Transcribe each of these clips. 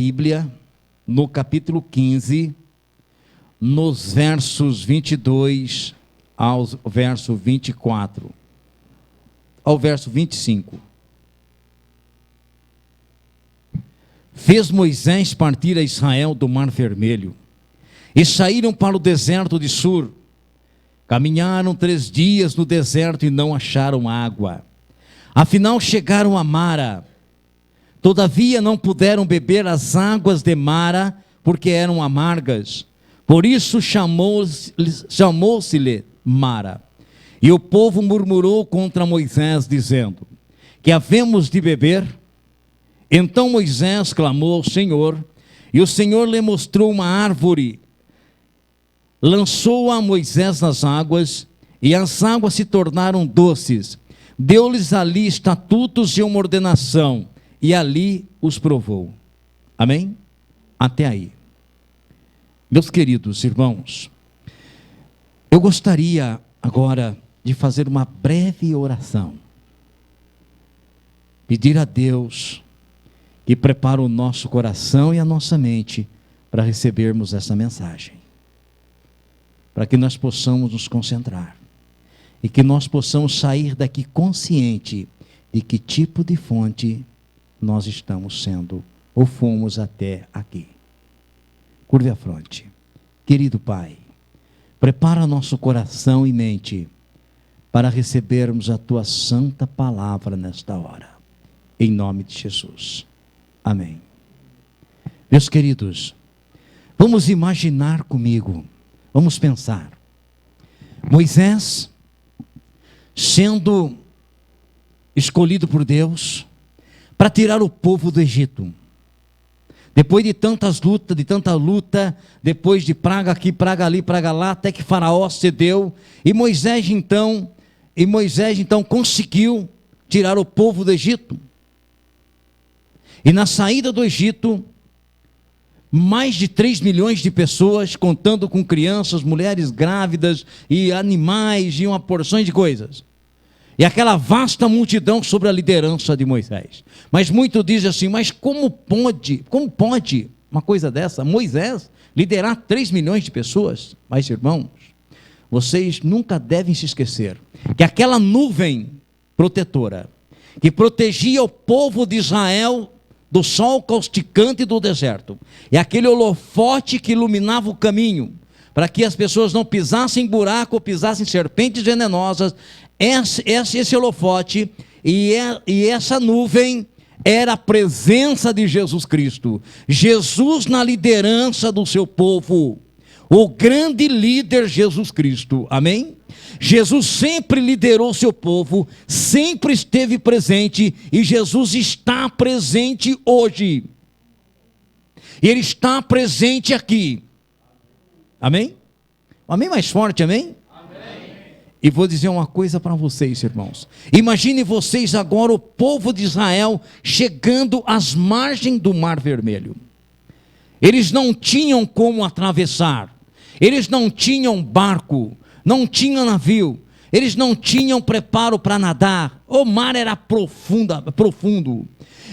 Bíblia, no capítulo 15, nos versos 22 ao verso 24, ao verso 25. Fez Moisés partir a Israel do Mar Vermelho, e saíram para o deserto de Sur. Caminharam 3 dias no deserto e não acharam água. Afinal chegaram a Mara. Todavia não puderam beber as águas de Mara, porque eram amargas. Por isso chamou-se-lhe Mara. E o povo murmurou contra Moisés, dizendo: que havemos de beber? Então Moisés clamou ao Senhor, e o Senhor lhe mostrou uma árvore. Lançou-a Moisés nas águas, e as águas se tornaram doces. Deu-lhes ali estatutos e uma ordenação, e ali os provou. Amém? Até aí. Meus queridos irmãos, eu gostaria agora de fazer uma breve oração. Pedir a Deus que prepare o nosso coração e a nossa mente para recebermos essa mensagem. Para que nós possamos nos concentrar. E que nós possamos sair daqui consciente de que tipo de fonte nós estamos sendo ou fomos até aqui. Curve a fronte. Querido Pai, prepara nosso coração e mente para recebermos a Tua santa palavra nesta hora. Em nome de Jesus. Amém. Meus queridos, vamos imaginar comigo, vamos pensar. Moisés sendo escolhido por Deus para tirar o povo do Egito. Depois de tantas lutas, de tanta luta, depois de praga aqui, praga ali, praga lá, até que Faraó cedeu, e Moisés então conseguiu tirar o povo do Egito. E na saída do Egito, mais de 3 milhões de pessoas, contando com crianças, mulheres grávidas e animais e uma porção de coisas. E aquela vasta multidão sobre a liderança de Moisés. Mas muitos dizem assim, mas como pode uma coisa dessa, Moisés, liderar 3 milhões de pessoas? Mas irmãos, vocês nunca devem se esquecer que aquela nuvem protetora, que protegia o povo de Israel do sol causticante do deserto, e aquele holofote que iluminava o caminho, para que as pessoas não pisassem buraco ou pisassem serpentes venenosas, esse holofote e essa nuvem era a presença de Jesus Cristo. Jesus na liderança do seu povo, o grande líder Jesus Cristo, amém? Jesus sempre liderou seu povo, sempre esteve presente, e Jesus está presente hoje. E Ele está presente aqui. Amém? Amém mais forte, amém? Amém. E vou dizer uma coisa para vocês, irmãos. Imagine vocês agora o povo de Israel chegando às margens do Mar Vermelho. Eles não tinham como atravessar. Eles não tinham barco. Não tinham navio. Eles não tinham preparo para nadar. O mar era profundo.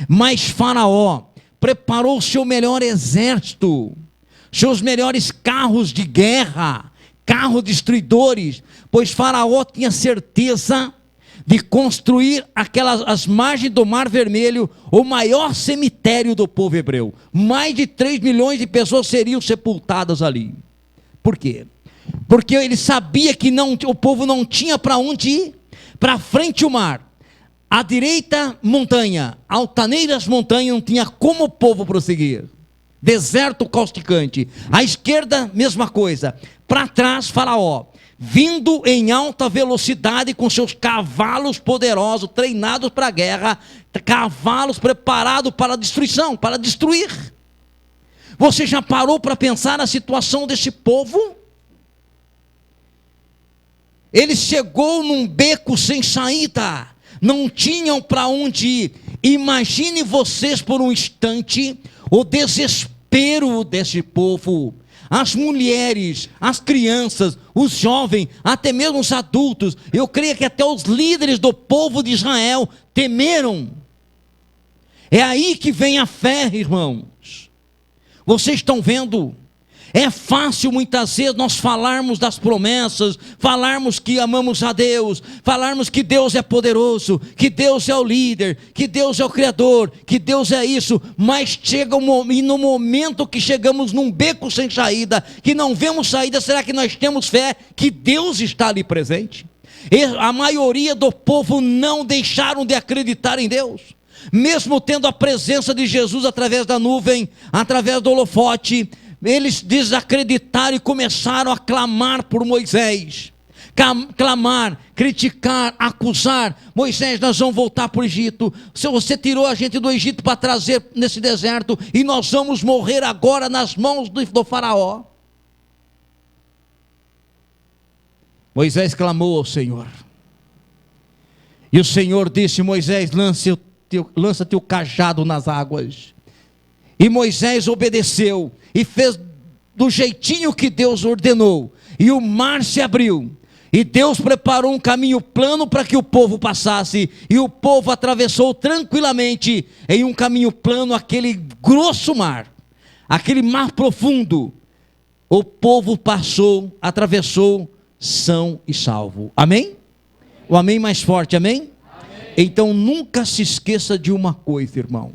Mas Faraó preparou o seu melhor exército, seus melhores carros de guerra, carros destruidores, pois Faraó tinha certeza de construir às margens do Mar Vermelho o maior cemitério do povo hebreu. Mais de 3 milhões de pessoas seriam sepultadas ali. Por quê? Porque ele sabia que o povo não tinha para onde ir. Para frente o mar, à direita montanha, altaneiras montanhas, não tinha como o povo prosseguir. Deserto causticante. À esquerda, mesma coisa. Para trás, Faraó, vindo em alta velocidade com seus cavalos poderosos, treinados para a guerra, cavalos preparados para a destruição, para destruir. Você já parou para pensar a situação desse povo? Ele chegou num beco sem saída, não tinham para onde ir. Imagine vocês por um instante o desespero desse povo. As mulheres, as crianças, os jovens, até mesmo os adultos. Eu creio que até os líderes do povo de Israel temeram. É aí que vem a fé, irmãos. Vocês estão vendo? É fácil muitas vezes nós falarmos das promessas, falarmos que amamos a Deus, falarmos que Deus é poderoso, que Deus é o líder, que Deus é o Criador, que Deus é isso, mas chega e no momento que chegamos num beco sem saída, que não vemos saída, será que nós temos fé que Deus está ali presente? E a maioria do povo não deixaram de acreditar em Deus, mesmo tendo a presença de Jesus através da nuvem, através do holofote. Eles desacreditaram e começaram a clamar por Moisés, clamar, criticar, acusar. Moisés, nós vamos voltar para o Egito, você tirou a gente do Egito para trazer nesse deserto, e nós vamos morrer agora nas mãos do faraó. Moisés clamou ao Senhor, e o Senhor disse: Moisés, lança teu cajado nas águas. E Moisés obedeceu e fez do jeitinho que Deus ordenou, e o mar se abriu, e Deus preparou um caminho plano para que o povo passasse, e o povo atravessou tranquilamente em um caminho plano aquele grosso mar, aquele mar profundo. O povo passou, atravessou, são e salvo. Amém? O amém mais forte, amém? Amém. Então nunca se esqueça de uma coisa, irmãos,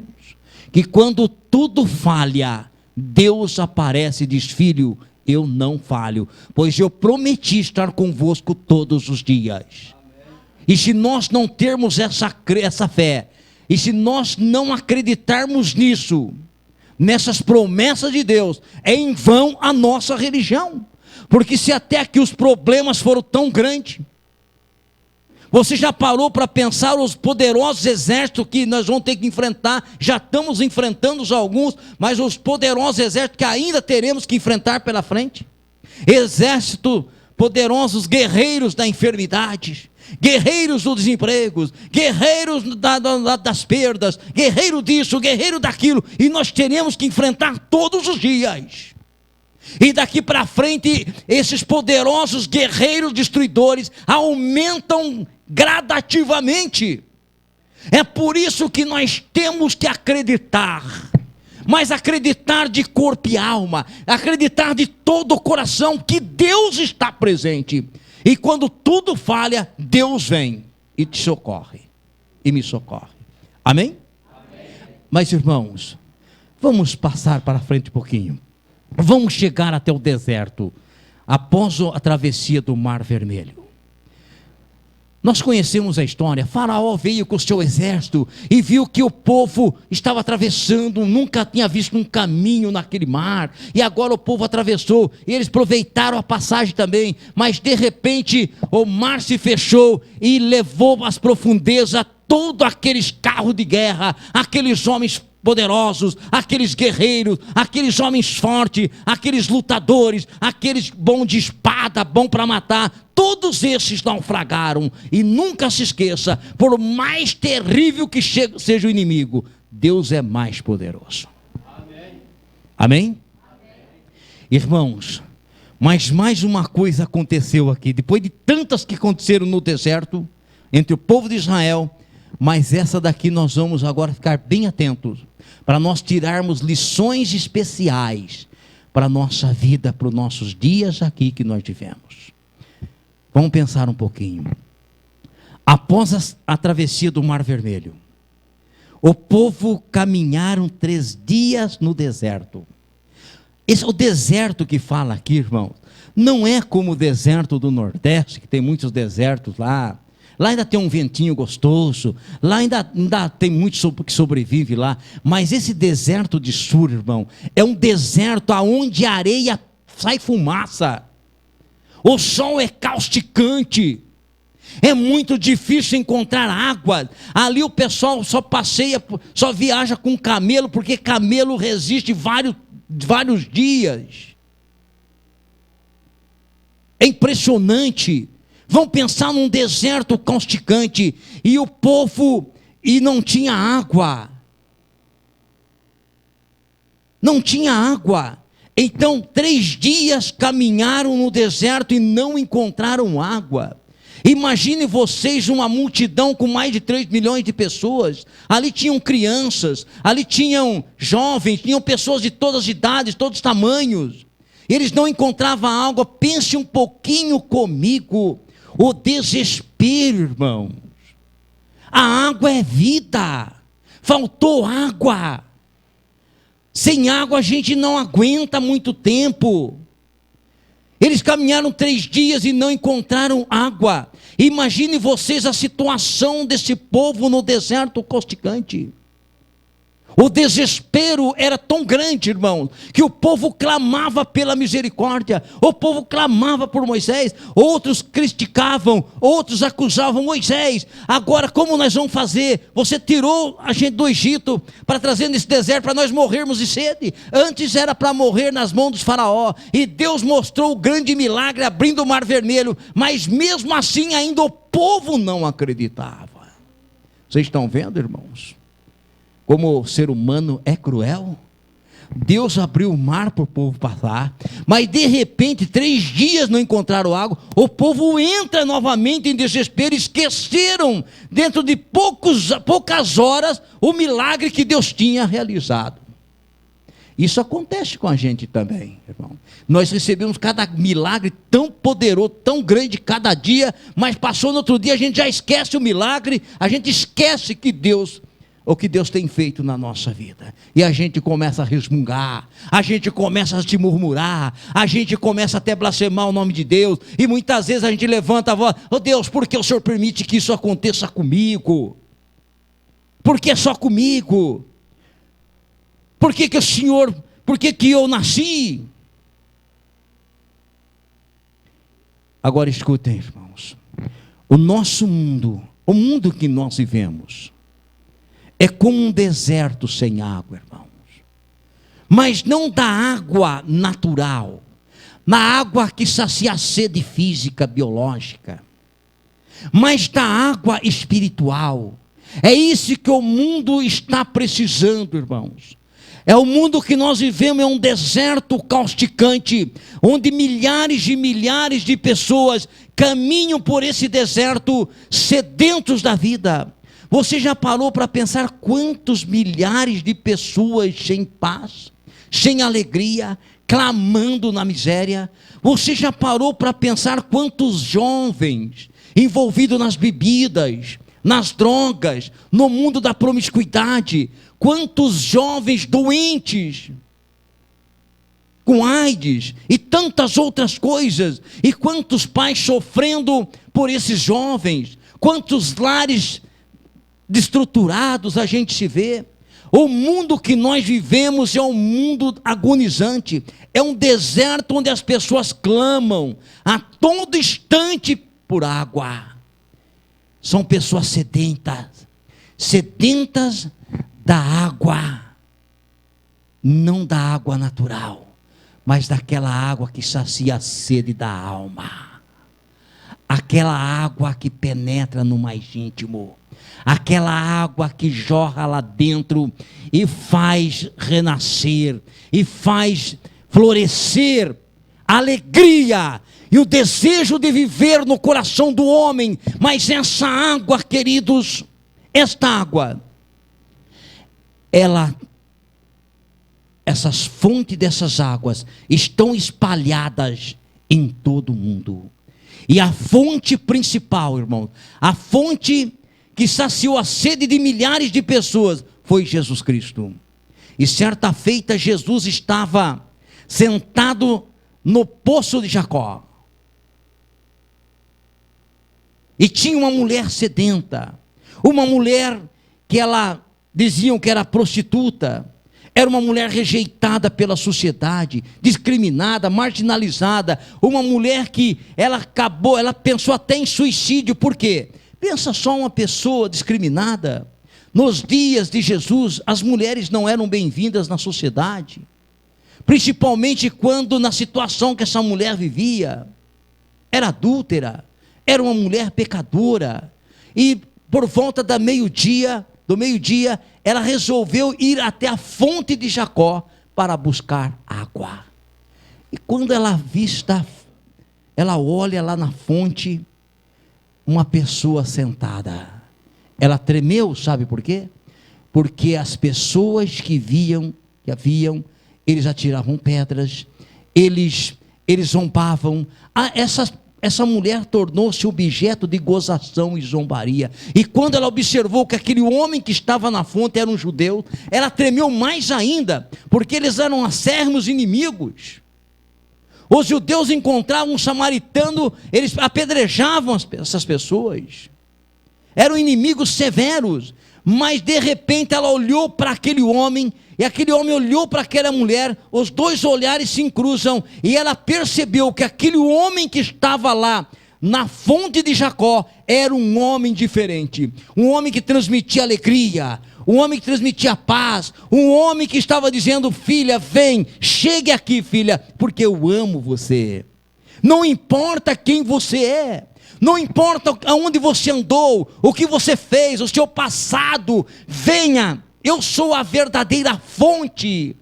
que quando tudo falha, Deus aparece e diz: filho, eu não falho, pois eu prometi estar convosco todos os dias. Amém. E se nós não termos essa fé, e se nós não acreditarmos nisso, nessas promessas de Deus, é em vão a nossa religião. Porque se até aqui os problemas foram tão grandes, você já parou para pensar os poderosos exércitos que nós vamos ter que enfrentar? Já estamos enfrentando alguns, mas os poderosos exércitos que ainda teremos que enfrentar pela frente. Exército poderosos, guerreiros da enfermidade, guerreiros do desemprego, guerreiros das perdas, guerreiro disso, guerreiro daquilo, e nós teremos que enfrentar todos os dias. E daqui para frente, esses poderosos guerreiros destruidores aumentam gradativamente. É por isso que nós temos que acreditar, mas acreditar de corpo e alma, acreditar de todo o coração que Deus está presente. E quando tudo falha, Deus vem e te socorre, e me socorre. Amém? Amém. Mas irmãos, vamos passar para frente um pouquinho. Vamos chegar até o deserto, após a travessia do Mar Vermelho. Nós conhecemos a história. Faraó veio com o seu exército e viu que o povo estava atravessando, nunca tinha visto um caminho naquele mar, e agora o povo atravessou, e eles aproveitaram a passagem também, mas de repente o mar se fechou e levou às profundezas todos aqueles carros de guerra, aqueles homens poderosos, aqueles guerreiros, aqueles homens fortes, aqueles lutadores, aqueles bons de espada, bom para matar, todos esses naufragaram. E nunca se esqueça, por mais terrível que seja o inimigo, Deus é mais poderoso. Amém? Amém? Amém. Irmãos, mas mais uma coisa aconteceu aqui, depois de tantas que aconteceram no deserto, entre o povo de Israel, mas essa daqui nós vamos agora ficar bem atentos, para nós tirarmos lições especiais para a nossa vida, para os nossos dias aqui que nós vivemos. Vamos pensar um pouquinho. Após a travessia do Mar Vermelho, o povo caminharam 3 dias no deserto. Esse é o deserto que fala aqui, irmãos. Não é como o deserto do Nordeste, que tem muitos desertos lá. Lá ainda tem um ventinho gostoso, lá ainda tem muito que sobrevive lá, mas esse deserto de Sur, irmão, é um deserto onde a areia sai fumaça, o sol é causticante, é muito difícil encontrar água. Ali o pessoal só passeia, só viaja com camelo, porque camelo resiste vários dias. É impressionante. Vão pensar num deserto causticante, e o povo, e não tinha água. Não tinha água. Então 3 dias caminharam no deserto e não encontraram água. Imagine vocês uma multidão com mais de 3 milhões de pessoas. Ali tinham crianças, ali tinham jovens, tinham pessoas de todas as idades, todos os tamanhos. Eles não encontravam água. Pense um pouquinho comigo. O desespero, irmãos. A água é vida. Faltou água. Sem água a gente não aguenta muito tempo. Eles caminharam 3 dias e não encontraram água. Imagine vocês a situação desse povo no deserto causticante. O desespero era tão grande, irmão, que o povo clamava pela misericórdia. O povo clamava por Moisés. Outros criticavam, outros acusavam Moisés. Agora, como nós vamos fazer? Você tirou a gente do Egito para trazer nesse deserto para nós morrermos de sede. Antes era para morrer nas mãos dos faraó. E Deus mostrou o grande milagre abrindo o mar vermelho. Mas mesmo assim ainda o povo não acreditava. Vocês estão vendo, irmãos? Como o ser humano é cruel. Deus abriu o mar para o povo passar, mas de repente 3 dias não encontraram água. O povo entra novamente em desespero. Esqueceram dentro de poucas horas o milagre que Deus tinha realizado. Isso acontece com a gente também, irmão. Nós recebemos cada milagre tão poderoso, tão grande cada dia, mas passou no outro dia, a gente já esquece o milagre, a gente esquece o que Deus tem feito na nossa vida. E a gente começa a resmungar, a gente começa a se murmurar, a gente começa até a blasfemar o nome de Deus. E muitas vezes a gente levanta a voz: oh Deus, por que o Senhor permite que isso aconteça comigo? Por que só comigo? Por que o Senhor, por que eu nasci? Agora escutem, irmãos. O nosso mundo, o mundo que nós vivemos, é como um deserto sem água, irmãos. Mas não da água natural, na água que sacia a sede física, biológica, mas da água espiritual. É isso que o mundo está precisando, irmãos. É o mundo que nós vivemos, é um deserto causticante, onde milhares e milhares de pessoas caminham por esse deserto sedentos da vida. Você já parou para pensar quantos milhares de pessoas sem paz, sem alegria, clamando na miséria? Você já parou para pensar quantos jovens envolvidos nas bebidas, nas drogas, no mundo da promiscuidade? Quantos jovens doentes com AIDS e tantas outras coisas? E quantos pais sofrendo por esses jovens? Quantos lares destruturados a gente se vê? O mundo que nós vivemos é um mundo agonizante, é um deserto onde as pessoas clamam a todo instante por água. São pessoas sedentas da água, não da água natural, mas daquela água que sacia a sede da alma, aquela água que penetra no mais íntimo, aquela água que jorra lá dentro e faz renascer, e faz florescer a alegria e o desejo de viver no coração do homem. Mas essa água, queridos, esta água, essas fontes dessas águas estão espalhadas em todo o mundo. E a fonte principal, irmão, a fonte que saciou a sede de milhares de pessoas, foi Jesus Cristo. E certa feita Jesus estava sentado no poço de Jacó. E tinha uma mulher sedenta, uma mulher que diziam que era prostituta, era uma mulher rejeitada pela sociedade, discriminada, marginalizada, uma mulher que ela pensou até em suicídio. Por quê? Pensa só, uma pessoa discriminada. Nos dias de Jesus, as mulheres não eram bem-vindas na sociedade, principalmente quando, na situação que essa mulher vivia, era adúltera, era uma mulher pecadora, e por volta do meio-dia, ela resolveu ir até a fonte de Jacó para buscar água. E quando ela olha lá na fonte, uma pessoa sentada. Ela tremeu, sabe por quê? Porque as pessoas que haviam, eles atiravam pedras, eles zombavam. Essa mulher tornou-se objeto de gozação e zombaria. E quando ela observou que aquele homem que estava na fonte era um judeu, ela tremeu mais ainda, porque eles eram acérrimos inimigos. Os judeus encontravam um samaritano, eles apedrejavam essas pessoas. Eram inimigos severos. Mas de repente ela olhou para aquele homem, e aquele homem olhou para aquela mulher, os dois olhares se cruzam, e ela percebeu que aquele homem que estava lá, na fonte de Jacó, era um homem diferente, um homem que transmitia alegria, um homem que transmitia paz, um homem que estava dizendo: filha, vem, chegue aqui, filha, porque eu amo você. Não importa quem você é, não importa aonde você andou, o que você fez, o seu passado, venha, eu sou a verdadeira fonte,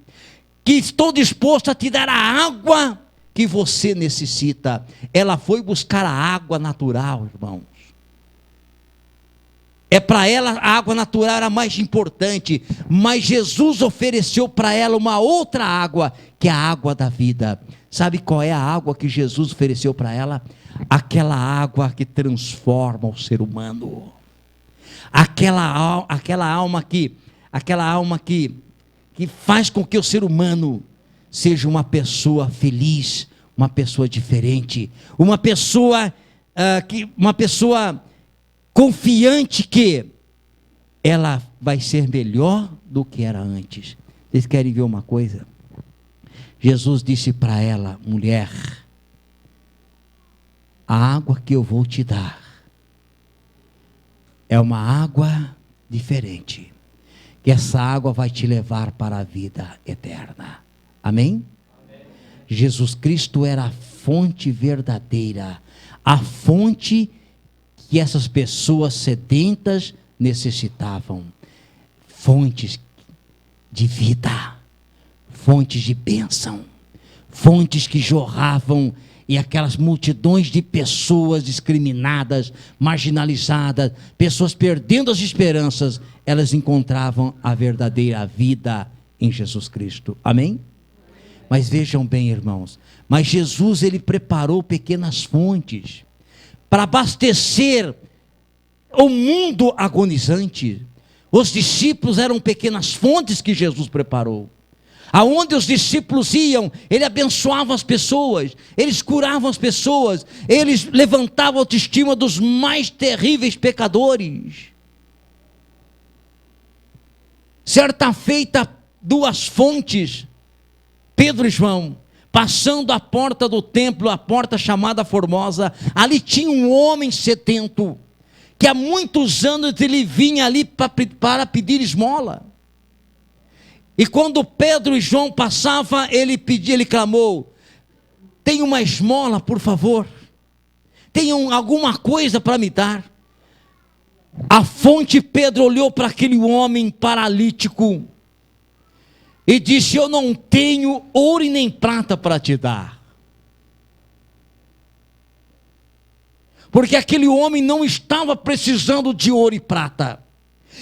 que estou disposto a te dar a água que você necessita. Ela foi buscar a água natural, irmãos. Para ela a água natural era mais importante, mas Jesus ofereceu para ela uma outra água, que é a água da vida. Sabe qual é a água que Jesus ofereceu para ela? Aquela água que transforma o ser humano, aquela alma que faz com que o ser humano seja uma pessoa feliz, uma pessoa diferente, uma pessoa confiante que ela vai ser melhor do que era antes. Vocês querem ver uma coisa? Jesus disse para ela: mulher, a água que eu vou te dar é uma água diferente, que essa água vai te levar para a vida eterna. Amém? Amém. Jesus Cristo era a fonte verdadeira, a fonte que essas pessoas sedentas necessitavam. Fontes de vida, fontes de bênção, fontes que jorravam. E aquelas multidões de pessoas discriminadas, marginalizadas, pessoas perdendo as esperanças, elas encontravam a verdadeira vida em Jesus Cristo. Amém? Mas vejam bem, irmãos, mas Jesus, ele preparou pequenas fontes para abastecer o mundo agonizante. Os discípulos eram pequenas fontes que Jesus preparou. Aonde os discípulos iam, ele abençoava as pessoas, eles curavam as pessoas, eles levantavam a autoestima dos mais terríveis pecadores. Certa feita, duas fontes, Pedro e João, passando a porta do templo, a porta chamada Formosa, ali tinha um homem sedento, que há muitos anos ele vinha ali para pedir esmola. E quando Pedro e João passavam, ele clamou: tem uma esmola, por favor, tem alguma coisa para me dar. A fonte, Pedro olhou para aquele homem paralítico e disse: eu não tenho ouro e nem prata para te dar. Porque aquele homem não estava precisando de ouro e prata.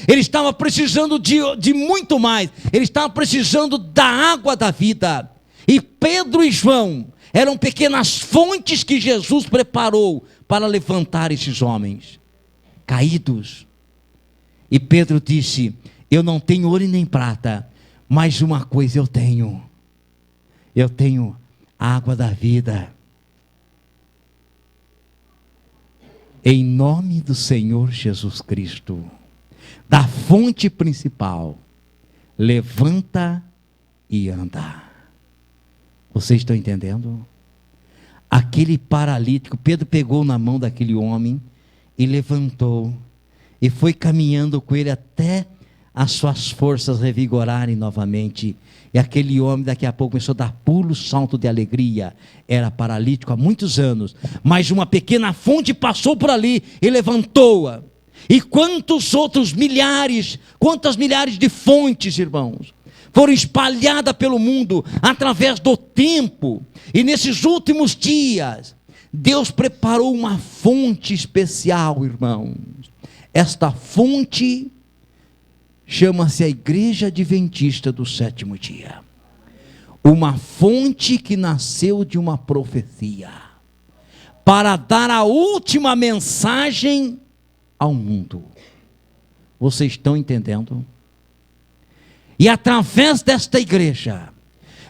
Ele estava precisando de muito mais. Ele estava precisando da água da vida. E Pedro e João eram pequenas fontes que Jesus preparou para levantar esses homens caídos. E Pedro disse: eu não tenho ouro e nem prata, mas uma coisa eu tenho a água da vida. Em nome do Senhor Jesus Cristo, da fonte principal, levanta e anda. Vocês estão entendendo? Aquele paralítico, Pedro pegou na mão daquele homem e levantou, e foi caminhando com ele até as suas forças revigorarem novamente. E aquele homem daqui a pouco começou a dar pulo, salto de alegria. Era paralítico há muitos anos, mas uma pequena fonte passou por ali e levantou-a. E quantas milhares de fontes, irmãos, foram espalhadas pelo mundo através do tempo. E nesses últimos dias, Deus preparou uma fonte especial, irmãos. Esta fonte chama-se a Igreja Adventista do Sétimo Dia. Uma fonte que nasceu de uma profecia, para dar a última mensagem ao mundo. Vocês estão entendendo? E através desta igreja,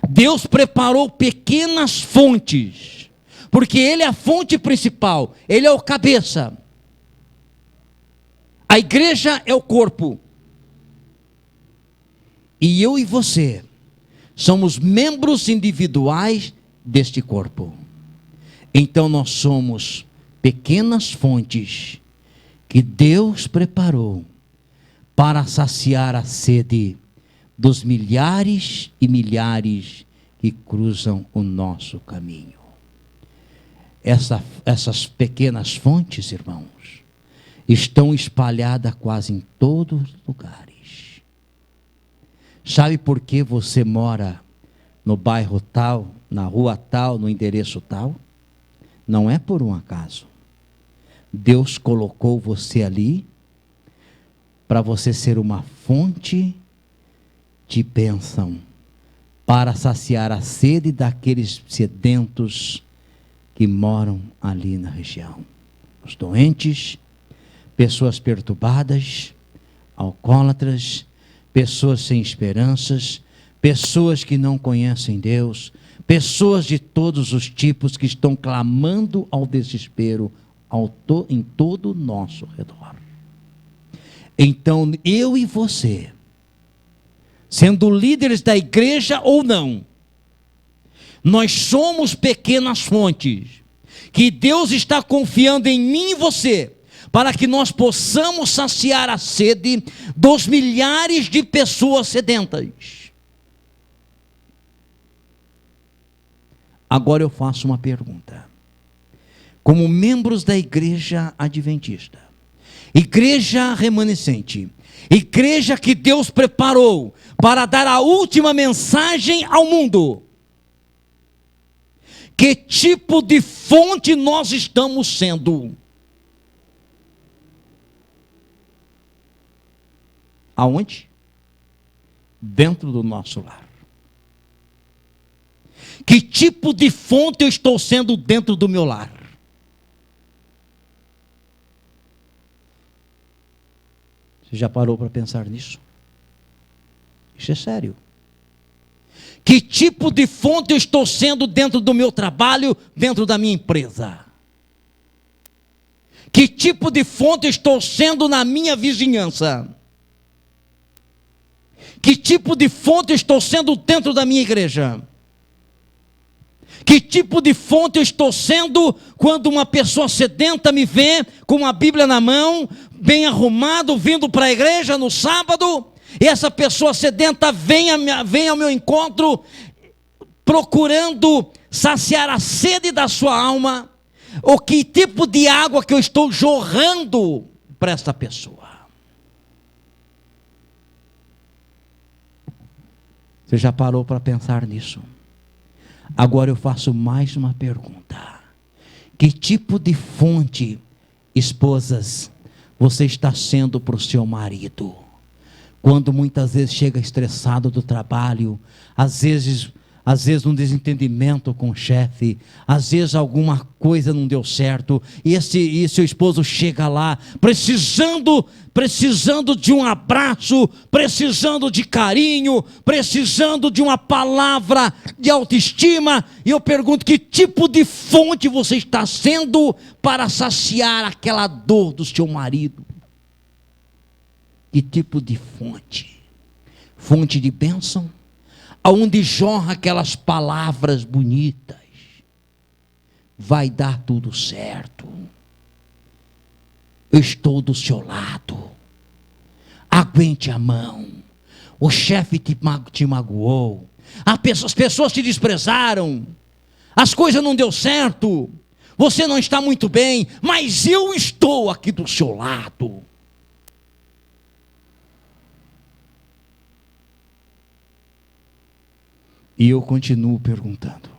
Deus preparou pequenas fontes, porque Ele é a fonte principal, Ele é o cabeça. A igreja é o corpo. E eu e você somos membros individuais deste corpo. Então nós somos pequenas fontes que Deus preparou para saciar a sede dos milhares e milhares que cruzam o nosso caminho. Essas pequenas fontes, irmãos, estão espalhadas quase em todos os lugares. Sabe por que você mora no bairro tal, na rua tal, no endereço tal? Não é por um acaso. Deus colocou você ali para você ser uma fonte de bênção, para saciar a sede daqueles sedentos que moram ali na região. Os doentes, pessoas perturbadas, alcoólatras, pessoas sem esperanças, pessoas que não conhecem Deus, pessoas de todos os tipos que estão clamando ao desespero em todo o nosso redor. Então, eu e você, sendo líderes da igreja ou não, nós somos pequenas fontes, que Deus está confiando em mim e você, para que nós possamos saciar a sede dos milhares de pessoas sedentas. Agora eu faço uma pergunta. Como membros da igreja adventista, igreja remanescente, igreja que Deus preparou para dar a última mensagem ao mundo, que tipo de fonte nós estamos sendo? Aonde? Dentro do nosso lar. Que tipo de fonte eu estou sendo dentro do meu lar? Você já parou para pensar nisso? Isso é sério. Que tipo de fonte eu estou sendo dentro do meu trabalho, dentro da minha empresa? Que tipo de fonte eu estou sendo na minha vizinhança? Que tipo de fonte eu estou sendo dentro da minha igreja? Que tipo de fonte eu estou sendo quando uma pessoa sedenta me vê com uma Bíblia na mão, bem arrumado, vindo para a igreja no sábado, e essa pessoa sedenta vem ao meu encontro, procurando saciar a sede da sua alma? Ou que tipo de água que eu estou jorrando para essa pessoa? Você já parou para pensar nisso? Agora eu faço mais uma pergunta. Que tipo de fonte, esposas, você está sendo para o seu marido? Quando muitas vezes chega estressado do trabalho, às vezes um desentendimento com o chefe, às vezes alguma coisa não deu certo, e seu esposo chega lá, precisando de um abraço, precisando de carinho, precisando de uma palavra de autoestima, e eu pergunto, que tipo de fonte você está sendo para saciar aquela dor do seu marido? Que tipo de fonte? Fonte de bênção? Aonde jorra aquelas palavras bonitas, vai dar tudo certo, eu estou do seu lado, aguente a mão, o chefe te magoou, as pessoas te desprezaram, as coisas não deu certo, você não está muito bem, mas eu estou aqui do seu lado. E eu continuo perguntando,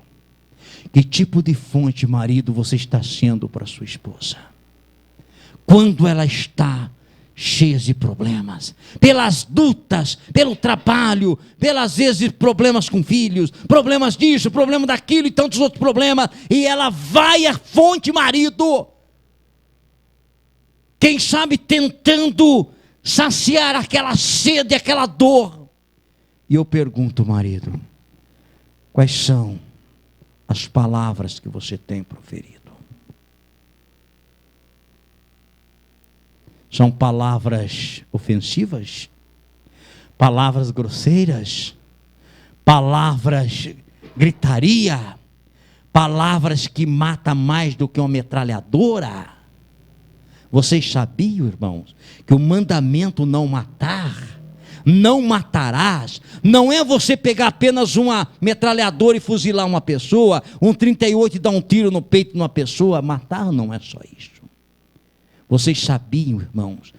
Que tipo de fonte, marido, você está sendo para sua esposa? Quando ela está cheia de problemas, pelas lutas, pelo trabalho, pelas vezes problemas com filhos, problemas disso, problema daquilo e tantos outros problemas, e ela vai à fonte, marido, quem sabe tentando saciar aquela sede, aquela dor. E eu pergunto, marido, quais são as palavras que você tem proferido? São palavras ofensivas? Palavras grosseiras? Palavras gritaria? Palavras que matam mais do que uma metralhadora? Vocês sabiam, irmãos, que o mandamento não matar, não matarás, não é você pegar apenas uma metralhadora e fuzilar uma pessoa, um 38 e dar um tiro no peito de uma pessoa. Matar não é só isso. Vocês sabiam, irmãos,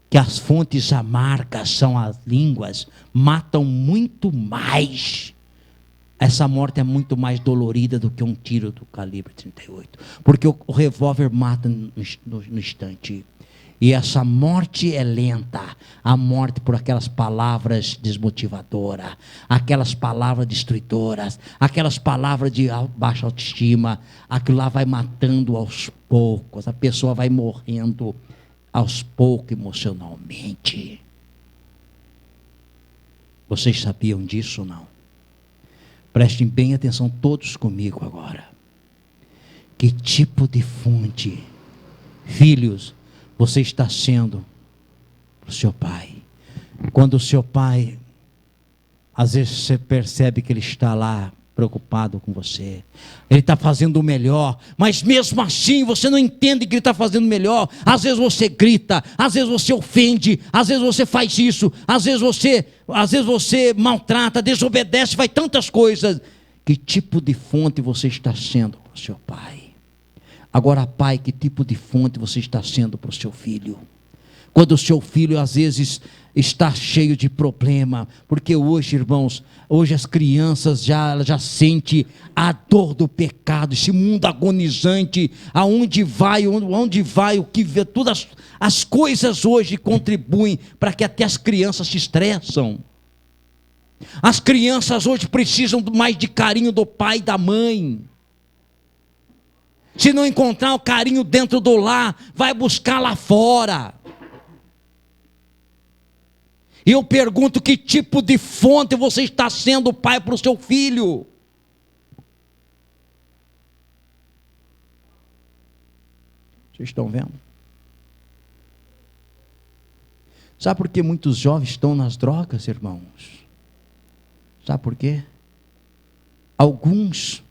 que as fontes amargas são as línguas, matam muito mais. Essa morte é muito mais dolorida do que um tiro do calibre 38. Porque o revólver mata no instante. E essa morte é lenta. A morte por aquelas palavras desmotivadoras, aquelas palavras destruidoras, aquelas palavras de baixa autoestima. Aquilo lá vai matando aos poucos. A pessoa vai morrendo aos poucos emocionalmente. Vocês sabiam disso ou não? Prestem bem atenção todos comigo agora. Que tipo de fonte, filhos, você está sendo para o seu pai? Quando o seu pai, às vezes você percebe que ele está lá preocupado com você, ele está fazendo o melhor, mas mesmo assim você não entende que ele está fazendo o melhor. Às vezes você grita, às vezes você ofende, às vezes você faz isso, às vezes você maltrata, desobedece, faz tantas coisas. Que tipo de fonte você está sendo para o seu pai? Agora, pai, que tipo de fonte você está sendo para o seu filho? Quando o seu filho às vezes está cheio de problema, porque hoje, irmãos, hoje as crianças já sentem a dor do pecado, esse mundo agonizante, onde vai, o que vê, todas as coisas hoje contribuem para que até as crianças se estressam. As crianças hoje precisam mais de carinho do pai e da mãe. Se não encontrar o carinho dentro do lar, vai buscar lá fora. E eu pergunto, que tipo de fonte você está sendo pai para o seu filho? Vocês estão vendo? Sabe por que muitos jovens estão nas drogas, irmãos? Sabe por quê? Alguns,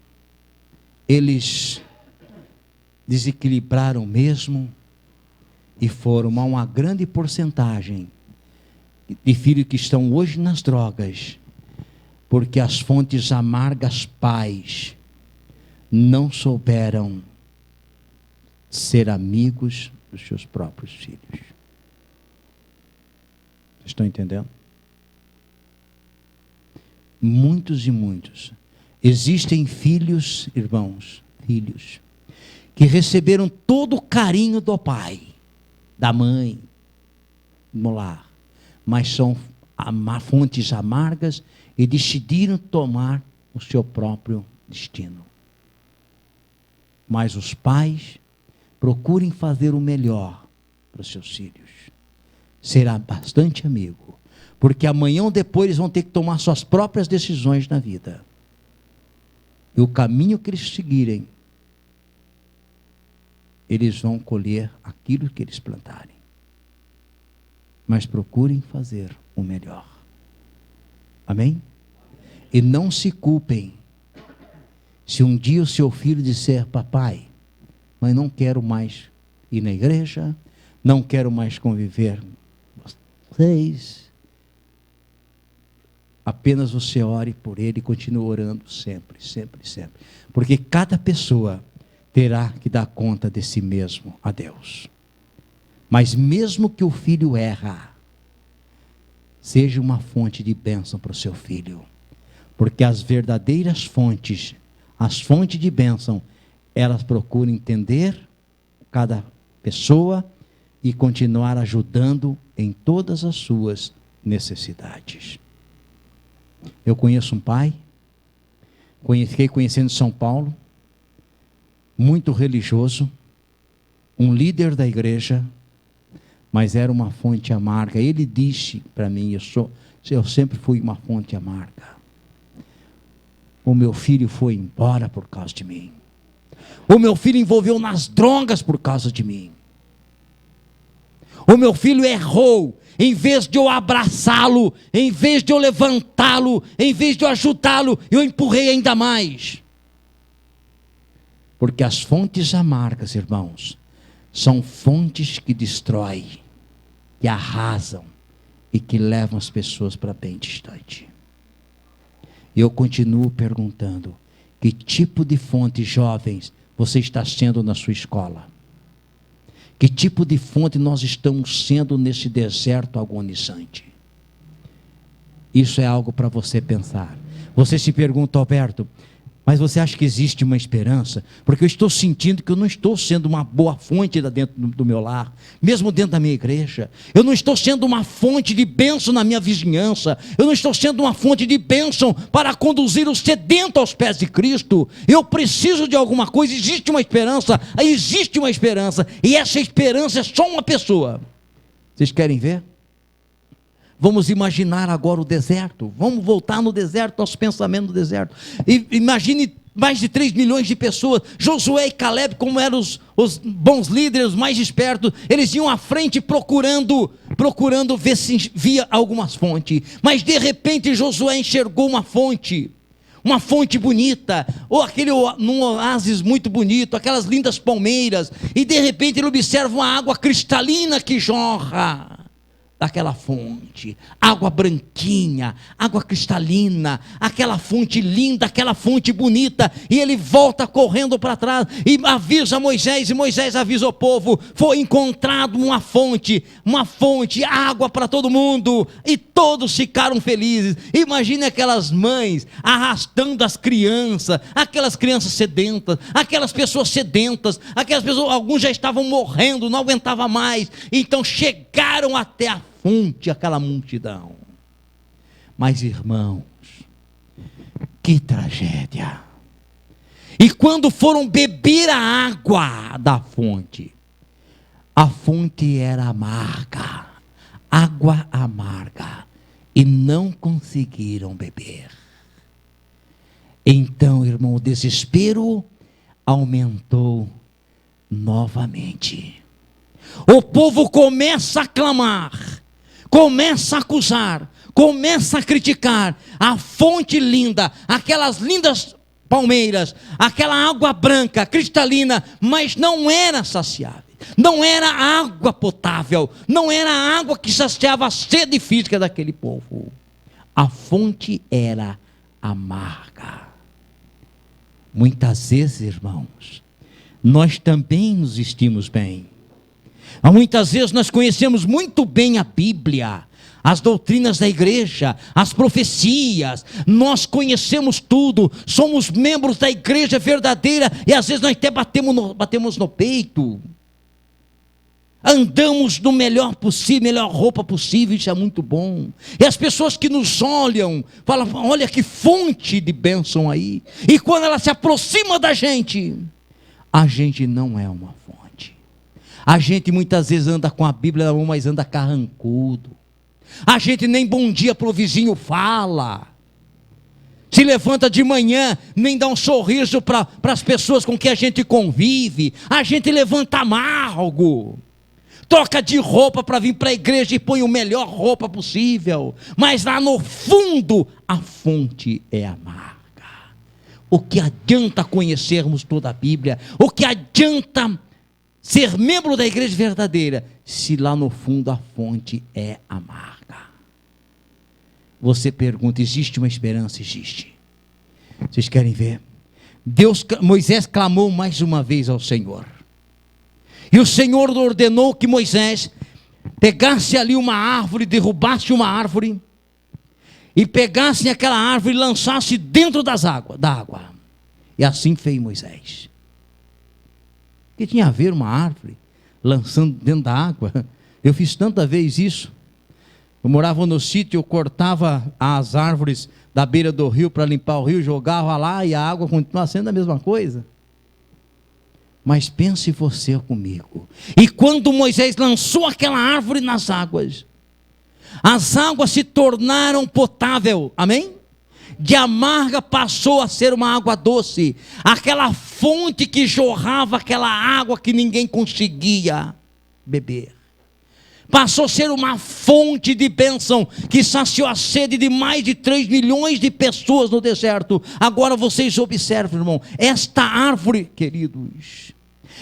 eles desequilibraram mesmo e foram a uma grande porcentagem de filhos que estão hoje nas drogas, porque as fontes amargas pais não souberam ser amigos dos seus próprios filhos. Vocês estão entendendo? Muitos e muitos. Existem filhos, irmãos, filhos, que receberam todo o carinho do pai, da mãe, no lar, mas são fontes amargas e decidiram tomar o seu próprio destino. Mas os pais procurem fazer o melhor para os seus filhos. Será bastante amigo, porque amanhã ou depois eles vão ter que tomar suas próprias decisões na vida. E o caminho que eles seguirem, eles vão colher aquilo que eles plantarem. Mas procurem fazer o melhor. Amém? E não se culpem se um dia o seu filho disser: papai, mas não quero mais ir na igreja, não quero mais conviver com vocês. Apenas você ore por ele e continue orando sempre, sempre, sempre. Porque cada pessoa terá que dar conta de si mesmo a Deus. Mas mesmo que o filho erra, seja uma fonte de bênção para o seu filho. Porque as verdadeiras fontes, as fontes de bênção, elas procuram entender cada pessoa e continuar ajudando em todas as suas necessidades. Eu conheço um pai, fiquei conhecendo São Paulo, muito religioso, um líder da igreja, mas era uma fonte amarga. Ele disse para mim, eu sempre fui uma fonte amarga. O meu filho foi embora por causa de mim. O meu filho envolveu nas drogas por causa de mim. O meu filho errou. Em vez de eu abraçá-lo, em vez de eu levantá-lo, em vez de eu ajudá-lo, eu empurrei ainda mais. Porque as fontes amargas, irmãos, são fontes que destroem, que arrasam e que levam as pessoas para bem distante. Eu continuo perguntando, que tipo de fonte, jovens, você está sendo na sua escola? Que tipo de fonte nós estamos sendo nesse deserto agonizante? Isso é algo para você pensar. Você se pergunta, Alberto, mas você acha que existe uma esperança? Porque eu estou sentindo que eu não estou sendo uma boa fonte dentro do meu lar, mesmo dentro da minha igreja. Eu não estou sendo uma fonte de bênção na minha vizinhança. Eu não estou sendo uma fonte de bênção para conduzir o sedento aos pés de Cristo. Eu preciso de alguma coisa. Existe uma esperança. Existe uma esperança. E essa esperança é só uma pessoa. Vocês querem ver? Vamos imaginar agora o deserto. Vamos voltar no deserto, nosso pensamento no deserto. E imagine mais de 3 milhões de pessoas. Josué e Caleb, como eram os bons líderes, os mais espertos, eles iam à frente procurando ver se via algumas fontes. Mas de repente Josué enxergou uma fonte bonita, ou num oásis muito bonito, aquelas lindas palmeiras, e de repente ele observa uma água cristalina que jorra daquela fonte, água branquinha, água cristalina, aquela fonte linda, aquela fonte bonita, e ele volta correndo para trás, e avisa Moisés, e Moisés avisa o povo, foi encontrado uma fonte, água para todo mundo, e todos ficaram felizes. Imagine aquelas mães, arrastando as crianças, aquelas crianças sedentas, aquelas pessoas sedentas, aquelas pessoas, alguns já estavam morrendo, não aguentavam mais, então chegaram até a fonte, aquela multidão. Mas irmãos, que tragédia! E quando foram beber a água da fonte, a fonte era amarga, água amarga, e não conseguiram beber. Então, irmão, o desespero aumentou novamente. O povo começa a clamar, começa a acusar, começa a criticar a fonte linda, aquelas lindas palmeiras, aquela água branca, cristalina, mas não era saciável, não era água potável, não era água que saciava a sede física daquele povo. A fonte era amarga. Muitas vezes, irmãos, nós também nos vestimos bem. Muitas vezes nós conhecemos muito bem a Bíblia, as doutrinas da igreja, as profecias, nós conhecemos tudo, somos membros da igreja verdadeira, e às vezes nós até batemos no peito, andamos no melhor possível, melhor roupa possível, isso é muito bom, e as pessoas que nos olham, falam, olha que fonte de bênção aí, e quando ela se aproxima da gente, a gente não é uma fonte. A gente muitas vezes anda com a Bíblia na mão, mas anda carrancudo. A gente nem bom dia para o vizinho fala. Se levanta de manhã, nem dá um sorriso para as pessoas com que a gente convive. A gente levanta amargo. Troca de roupa para vir para a igreja e põe a melhor roupa possível. Mas lá no fundo, a fonte é amarga. O que adianta conhecermos toda a Bíblia? O que adianta ser membro da igreja verdadeira, se lá no fundo a fonte é amarga? Você pergunta, existe uma esperança? Existe. Vocês querem ver? Moisés clamou mais uma vez ao Senhor, e o Senhor ordenou que Moisés pegasse ali uma árvore, derrubasse uma árvore, e pegasse aquela árvore e lançasse dentro da água. E assim fez Moisés. O que tinha a ver uma árvore lançando dentro da água? Eu fiz tanta vez isso. Eu morava no sítio, eu cortava as árvores da beira do rio para limpar o rio, jogava lá e a água continua sendo a mesma coisa. Mas pense você comigo. E quando Moisés lançou aquela árvore nas águas, as águas se tornaram potável, amém? De amarga passou a ser uma água doce. Aquela fonte que jorrava aquela água que ninguém conseguia beber, passou a ser uma fonte de bênção que saciou a sede de mais de 3 milhões de pessoas no deserto. Agora vocês observem, irmão, esta árvore, queridos,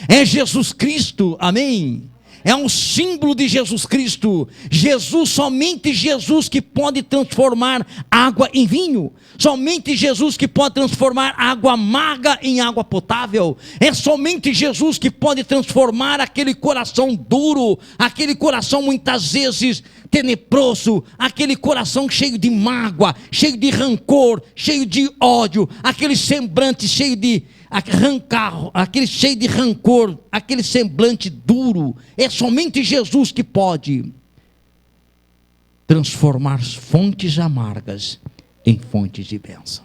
é Jesus Cristo, amém? É um símbolo de Jesus Cristo. Jesus, somente Jesus que pode transformar água em vinho. Somente Jesus que pode transformar água amarga em água potável. É somente Jesus que pode transformar aquele coração duro, aquele coração muitas vezes tenebroso, aquele coração cheio de mágoa, cheio de rancor, cheio de ódio, aquele semblante cheio de aquele cheio de rancor, aquele semblante duro. É somente Jesus que pode transformar fontes amargas em fontes de bênção.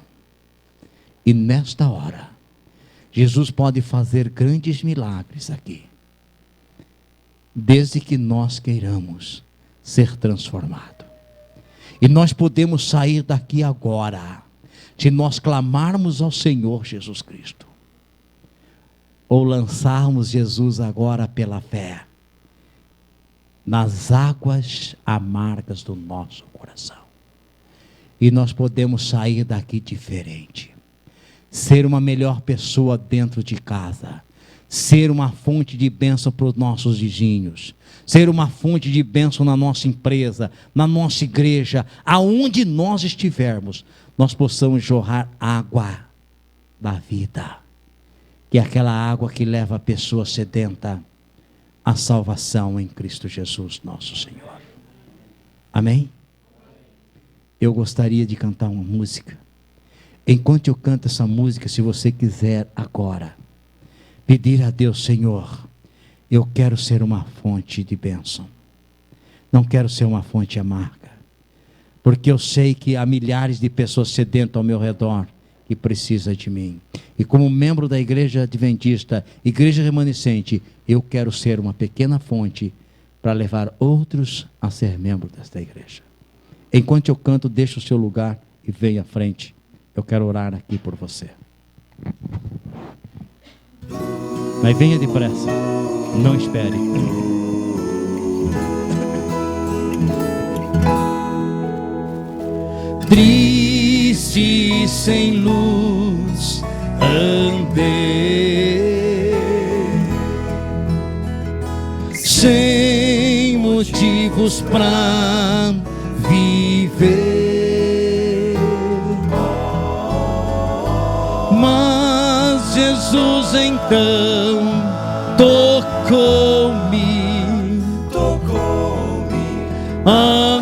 E nesta hora, Jesus pode fazer grandes milagres aqui, desde que nós queiramos ser transformados. E nós podemos sair daqui agora, se nós clamarmos ao Senhor Jesus Cristo, ou lançarmos Jesus agora pela fé nas águas amargas do nosso coração. E nós podemos sair daqui diferente, ser uma melhor pessoa dentro de casa, ser uma fonte de bênção para os nossos vizinhos, ser uma fonte de bênção na nossa empresa, na nossa igreja, aonde nós estivermos, nós possamos jorrar água da vida, que é aquela água que leva a pessoa sedenta à salvação em Cristo Jesus, nosso Senhor. Amém? Eu gostaria de cantar uma música. Enquanto eu canto essa música, se você quiser agora pedir a Deus: Senhor, eu quero ser uma fonte de bênção, não quero ser uma fonte amarga, porque eu sei que há milhares de pessoas sedentas ao meu redor que precisam de mim. E como membro da Igreja Adventista, Igreja Remanescente, eu quero ser uma pequena fonte para levar outros a ser membro desta igreja. Enquanto eu canto, deixe o seu lugar e venha à frente. Eu quero orar aqui por você. Mas venha depressa, não espere. Triste, sem luz, andei, sem motivos pra viver, mas Jesus então tocou-me,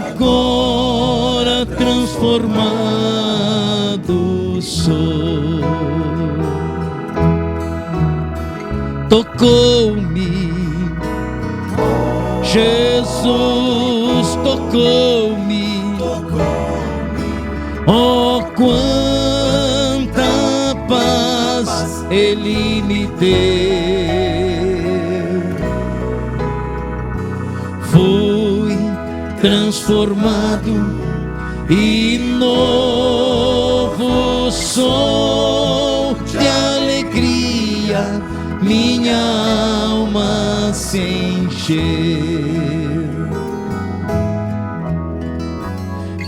agora transformado sou. Tocou-me, Jesus tocou-me, oh, quanta paz Ele me deu. Fui transformado e novo sou, de alegria minha alma se encheu.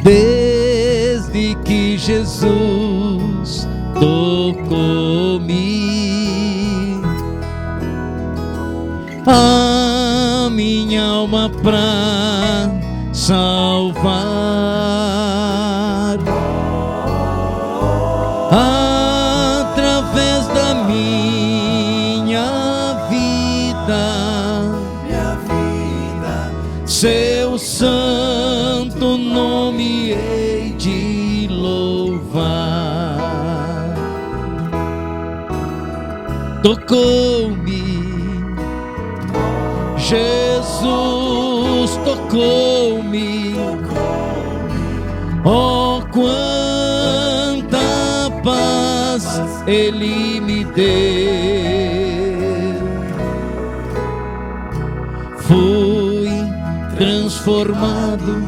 Desde que Jesus tocou-me, a minha alma pra salvar, através da minha vida, seu santo nome hei de louvar. tocou-me. Jesus tocou-me. Oh, quanta paz Ele me deu. Fui transformado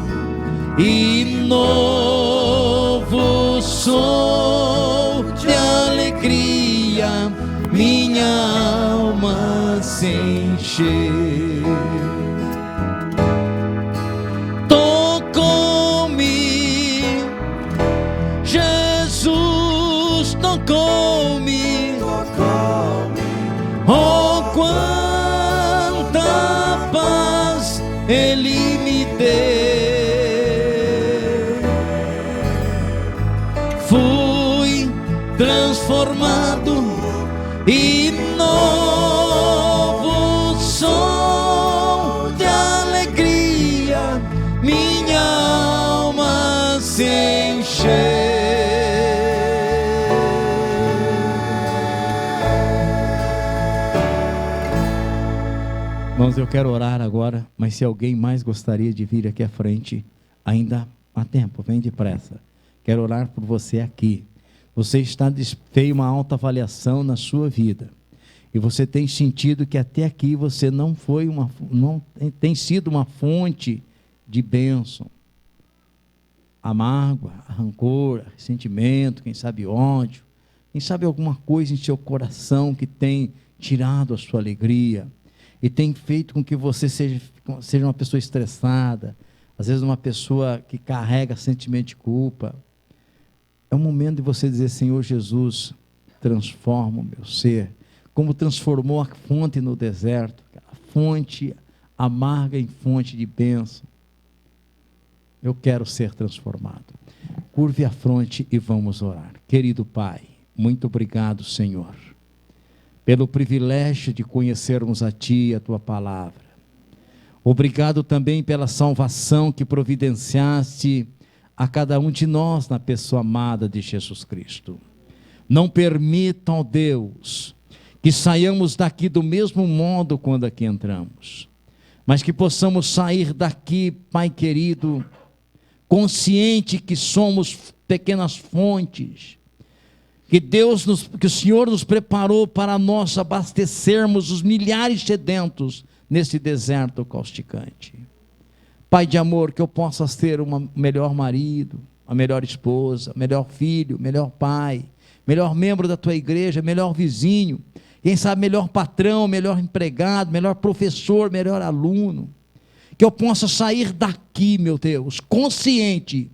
e novo sou de alegria, minha alma se encheu. Tocou-me, Jesus tocou-me. Oh, quanta paz Ele me deu. Fui transformado e novo sou de alegria, minha alma se encheu. Irmãos, eu quero orar agora, mas se alguém mais gostaria de vir aqui à frente, ainda há tempo, vem depressa. Quero orar por você aqui. Você fez uma alta avaliação na sua vida e você tem sentido que até aqui você não tem sido uma fonte de bênção. A mágoa, a rancor, ressentimento, quem sabe ódio, quem sabe alguma coisa em seu coração que tem tirado a sua alegria e tem feito com que você seja uma pessoa estressada, às vezes uma pessoa que carrega sentimento de culpa. É o momento de você dizer: Senhor Jesus, transforma o meu ser, como transformou a fonte no deserto, a fonte amarga em fonte de bênção. Eu quero ser transformado. Curve a fronte e vamos orar. Querido Pai, muito obrigado, Senhor, pelo privilégio de conhecermos a Ti e a Tua palavra. Obrigado também pela salvação que providenciaste a cada um de nós na pessoa amada de Jesus Cristo. Não permita, ó Deus, que saiamos daqui do mesmo modo quando aqui entramos, mas que possamos sair daqui, Pai querido, consciente que somos pequenas fontes, que o Senhor nos preparou para nós abastecermos os milhares sedentos nesse deserto causticante. Pai de amor, que eu possa ser um melhor marido, a melhor esposa, melhor filho, melhor pai, melhor membro da tua igreja, melhor vizinho, quem sabe melhor patrão, melhor empregado, melhor professor, melhor aluno. Que eu possa sair daqui, meu Deus, consciente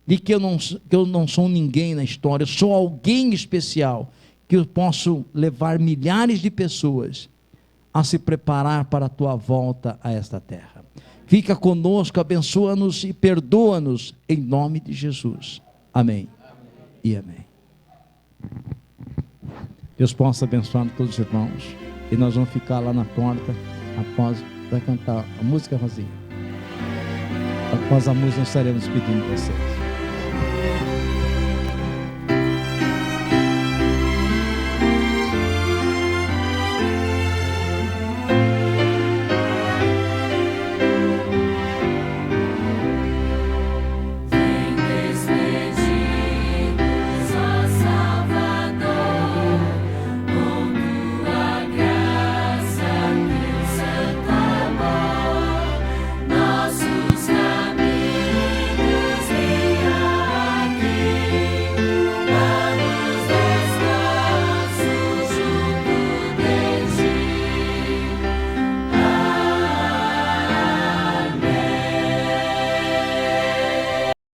de que eu não sou ninguém na história, eu sou alguém especial, que eu posso levar milhares de pessoas a se preparar para a tua volta a esta terra. Fica conosco, abençoa-nos e perdoa-nos, em nome de Jesus. Amém. E amém. Deus possa abençoar todos os irmãos. E nós vamos ficar lá na porta, vai cantar a música, Rosinha. Após a música, nós estaremos pedindo vocês.